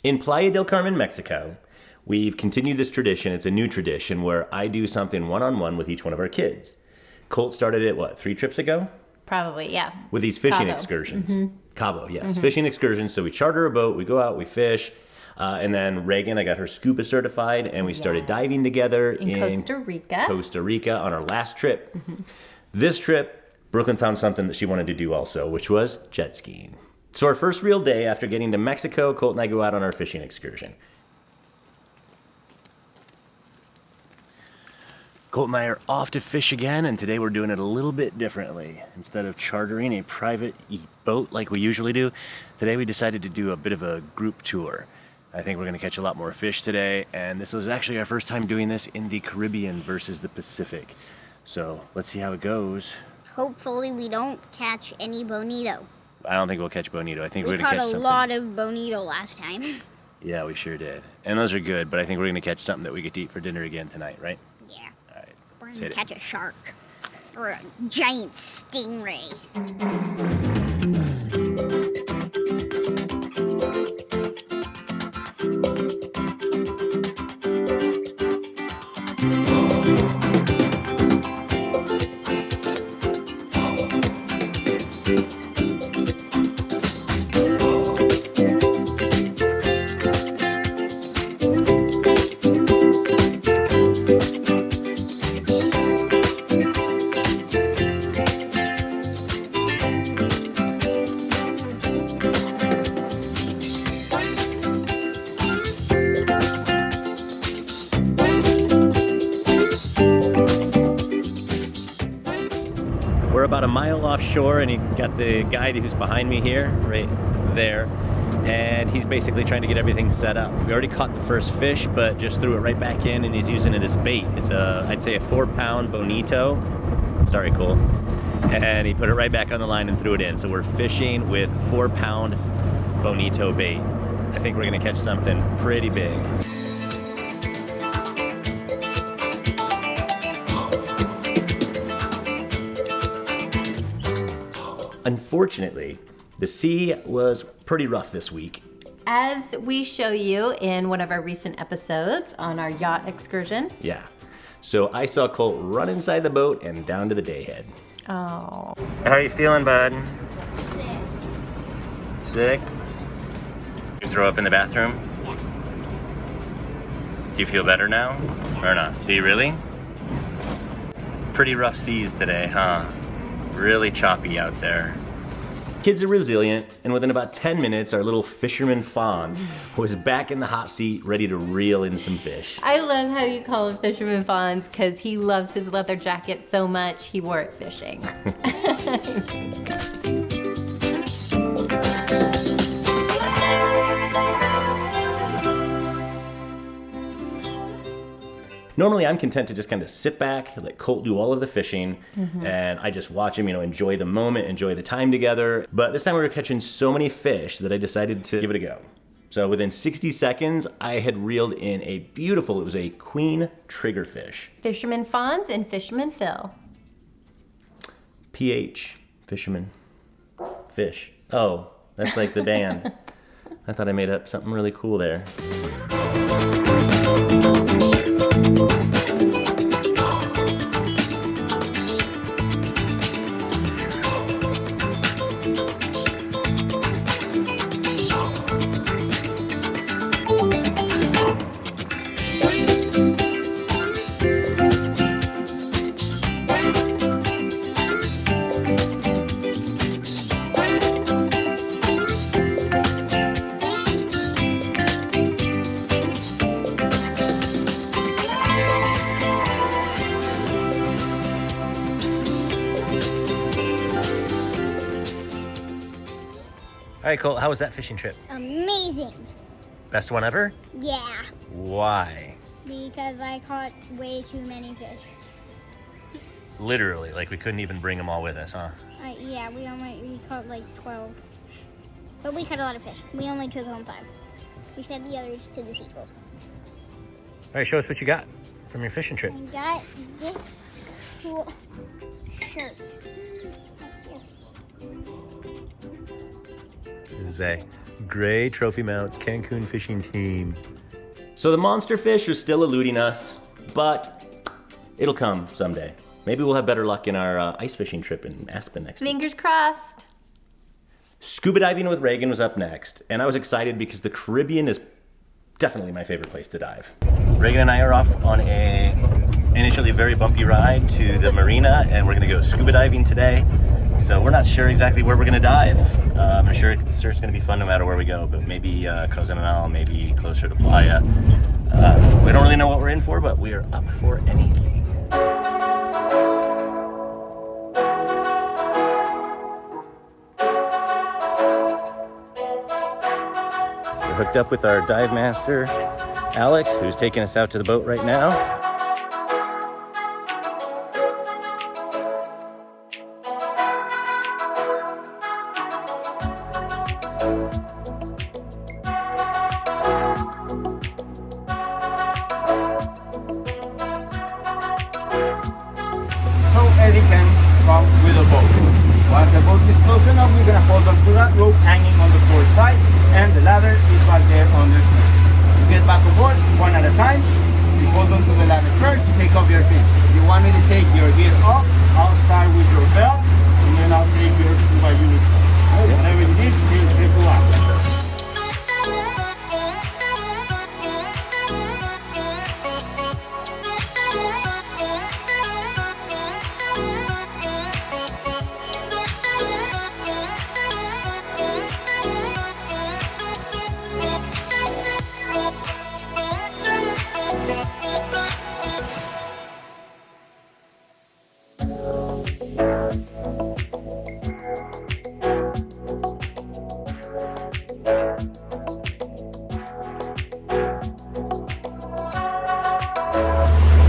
In Playa del Carmen, Mexico, we've continued this tradition. It's a new tradition where I do something one-on-one with each one of our kids. Colt started it, what, 3 trips ago? Probably, yeah. With these fishing Cabo. excursions. Mm-hmm. Cabo, yes. Fishing excursions. So we charter a boat, we go out, we fish. And then Reagan, I got her SCUBA certified, and we started diving together in Costa Rica. Costa Rica on our last trip. This trip, Brooklyn found something that she wanted to do also, which was jet skiing. So our first real day after getting to Mexico, Colt and I go out on our fishing excursion. Colt and I are off to fish again, and today we're doing it a little bit differently. Instead of chartering a private boat like we usually do, today we decided to do a bit of a group tour. I think we're going to catch a lot more fish today, and this was actually our first time doing this in the Caribbean versus the Pacific. So let's see how it goes. Hopefully we don't catch any bonito. I don't think we'll catch bonito. I think We we're going to catch caught a something. lot of bonito last time. Yeah, we sure did. And those are good, but I think we're going to catch something that we get to eat for dinner again tonight, right? Yeah. All right, We're let's gonna hit it. catch a shark or a giant stingray. We're about a mile offshore, and you got the guy who's behind me here, right there, and he's basically trying to get everything set up. We already caught the first fish, but just threw it right back in, and he's using it as bait. It's I'd say a 4-pound bonito. Sorry, Cole. And he put it right back on the line and threw it in. So we're fishing with 4-pound bonito bait. I think we're gonna catch something pretty big. Unfortunately, the sea was pretty rough this week. As we show you in one of our recent episodes on our yacht excursion. Yeah. So I saw Colt run inside the boat and down to the dayhead. Oh. How are you feeling, bud? Sick? You throw up in the bathroom? Yeah. Do you feel better now? Or not? Do you really? Pretty rough seas today, huh? Really choppy out there. Kids are resilient, and within about 10 minutes, our little fisherman Fonz was back in the hot seat, ready to reel in some fish. I love how you call him Fisherman Fonz because he loves his leather jacket so much he wore it fishing. Normally, I'm content to just kind of sit back, let Colt do all of the fishing, and I just watch him, enjoy the moment, enjoy the time together. But this time we were catching so many fish that I decided to give it a go. So within 60 seconds, I had reeled in it was a queen triggerfish. Fisherman Fonz and Fisherman Phil. PH, fisherman, fish. Oh, that's like the band. I thought I made up something really cool there. All right, Colt, how was that fishing trip? Amazing. Best one ever? Yeah. Why? Because I caught way too many fish. Literally, like we couldn't even bring them all with us, huh? Yeah, we caught like 12. But we caught a lot of fish. We only took home 5. We fed the others to the seagulls. All right, show us what you got from your fishing trip. I got this cool shirt. This is a Gray Trophy Mounts Cancun fishing team. So the monster fish are still eluding us, but it'll come someday. Maybe we'll have better luck in our ice fishing trip in Aspen next week. Fingers crossed. Scuba diving with Reagan was up next, and I was excited because the Caribbean is definitely my favorite place to dive. Reagan and I are off on a initially very bumpy ride to the marina, and we're gonna go scuba diving today. So we're not sure exactly where we're gonna dive. I'm sure it's gonna be fun no matter where we go, but maybe Cozumel, maybe closer to Playa. We don't really know what we're in for, but we are up for anything. We're hooked up with our dive master, Alex, who's taking us out to the boat right now. So Eddie can come with the boat. Once the boat is close enough, we're gonna hold on to that rope hanging on the port side, and the ladder is back there on the stern. You get back aboard one at a time. You hold on to the ladder first to take off your fins. If you want me to take your gear off, I'll start with your belt, and then I'll take your scuba uniform. Whatever you need, feel free to ask.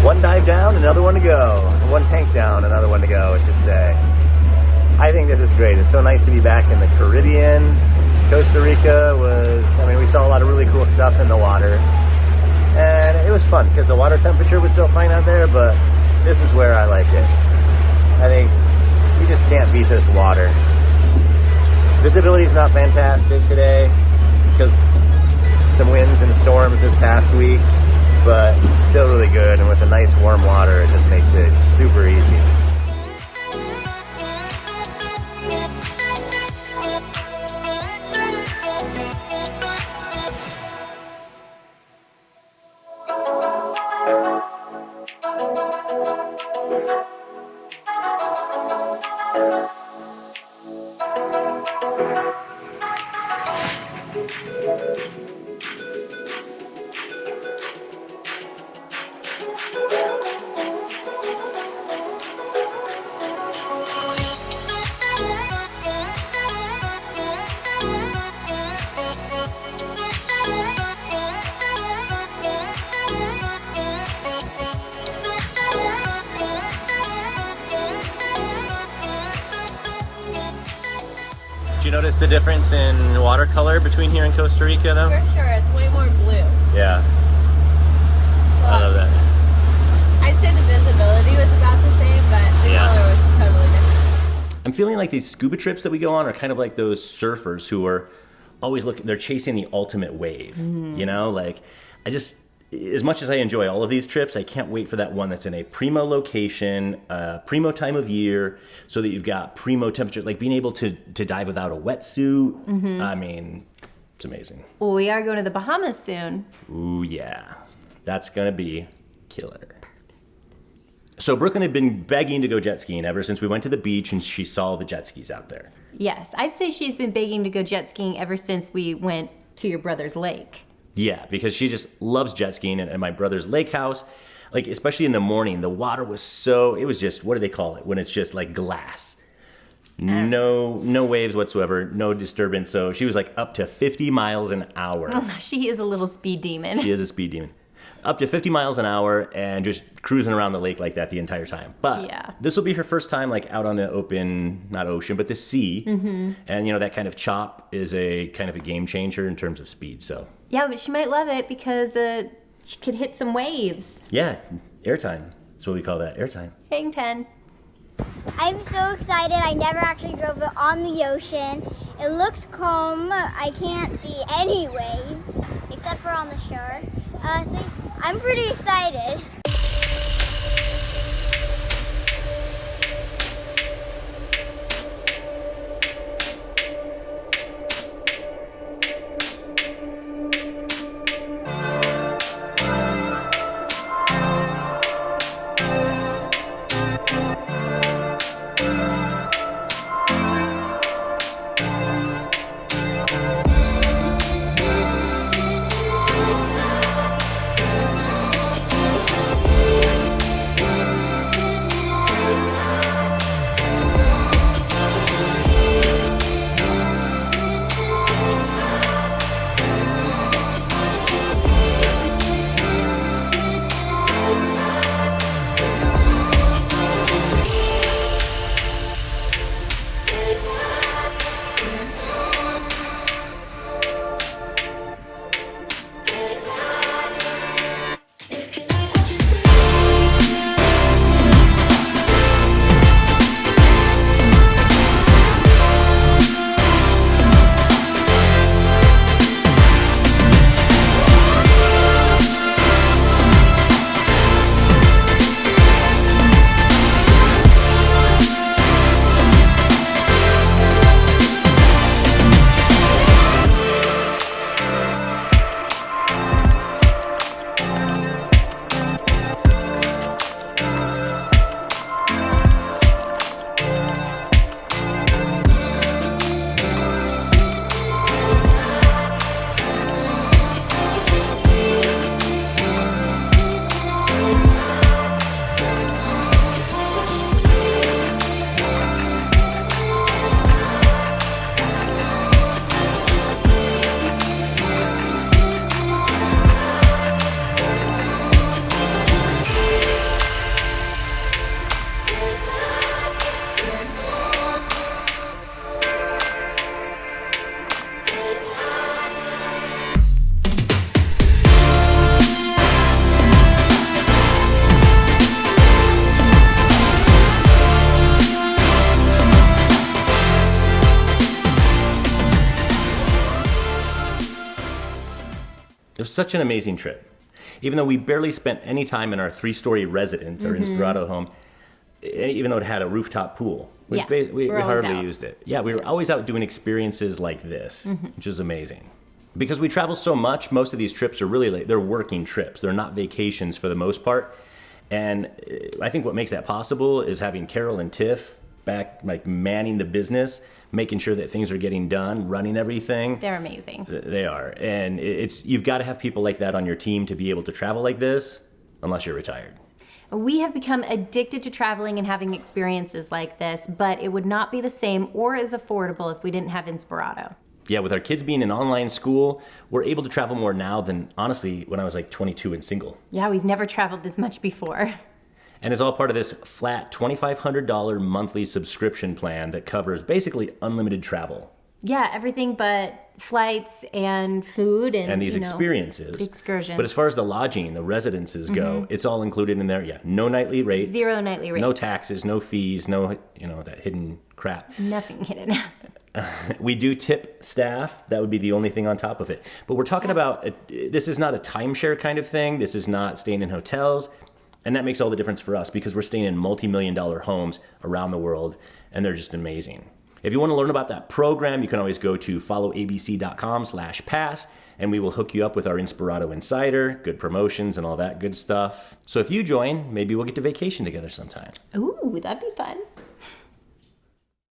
One dive down, another one to go. One tank down, another one to go, I should say. I think this is great. It's so nice to be back in the Caribbean. Costa Rica we saw a lot of really cool stuff in the water. And it was fun because the water temperature was still fine out there, but this is where I like it. I think you just can't beat this water. Visibility is not fantastic today because some winds and storms this past week, but still really good, and with the nice warm water, it just makes it super easy. Did you notice the difference in watercolor between here and Costa Rica, though? For sure, it's way more blue. Yeah. Well, I love that. I'd say the visibility was about the same, but the Yeah. color was totally different. I'm feeling like these scuba trips that we go on are kind of like those surfers who are always they're chasing the ultimate wave. You know, like as much as I enjoy all of these trips, I can't wait for that one that's in a primo location, primo time of year, so that you've got primo temperatures, like being able to dive without a wetsuit. I mean, it's amazing. Well, we are going to the Bahamas soon. Ooh, yeah. That's going to be killer. So Brooklyn had been begging to go jet skiing ever since we went to the beach and she saw the jet skis out there. Yes, I'd say she's been begging to go jet skiing ever since we went to your brother's lake. Yeah, because she just loves jet skiing, and my brother's lake house, like especially in the morning, the water was it was just, what do they call it? When it's just like glass. No waves whatsoever, no disturbance. So she was like up to 50 miles an hour. She is a little speed demon. She is a speed demon. Up to 50 miles an hour and just cruising around the lake like that the entire time. But Yeah. This will be her first time like out on the open, not ocean, but the sea. And that kind of chop is a kind of a game changer in terms of speed. So Yeah, but she might love it because she could hit some waves. yeah, airtime. That's what we call that, airtime. Hang 10. I'm so excited. I never actually drove it on the ocean, It looks calm. I can't see any waves except for on the shore. So I'm pretty excited. It was such an amazing trip. Even though we barely spent any time in our 3-story residence, our Inspirato home, even though it had a rooftop pool, we hardly used it. Yeah, we were always out doing experiences like this, which is amazing. Because we travel so much, most of these trips are really they're working trips. They're not vacations for the most part. And I think what makes that possible is having Carol and Tiff back, like manning the business, making sure that things are getting done, running everything. They're amazing. They are. And you've got to have people like that on your team to be able to travel like this, unless you're retired. We have become addicted to traveling and having experiences like this, but it would not be the same or as affordable if we didn't have Inspirato. Yeah, with our kids being in online school, we're able to travel more now than, honestly, when I was like 22 and single. Yeah, we've never traveled this much before. And it's all part of this flat $2,500 monthly subscription plan that covers basically unlimited travel. Yeah, everything but flights and food and these experiences. Excursions. But as far as the lodging, the residences go, it's all included in there. Yeah, no nightly rates. 0 nightly rates. No taxes, no fees, no, that hidden crap. Nothing hidden. We do tip staff. That would be the only thing on top of it. But we're talking about, this is not a timeshare kind of thing. This is not staying in hotels. And that makes all the difference for us because we're staying in multi-million-dollar homes around the world, and they're just amazing. If you want to learn about that program, you can always go to followabc.com/pass, and we will hook you up with our Inspirato Insider, good promotions, and all that good stuff. So if you join, maybe we'll get to vacation together sometime. Ooh, that'd be fun.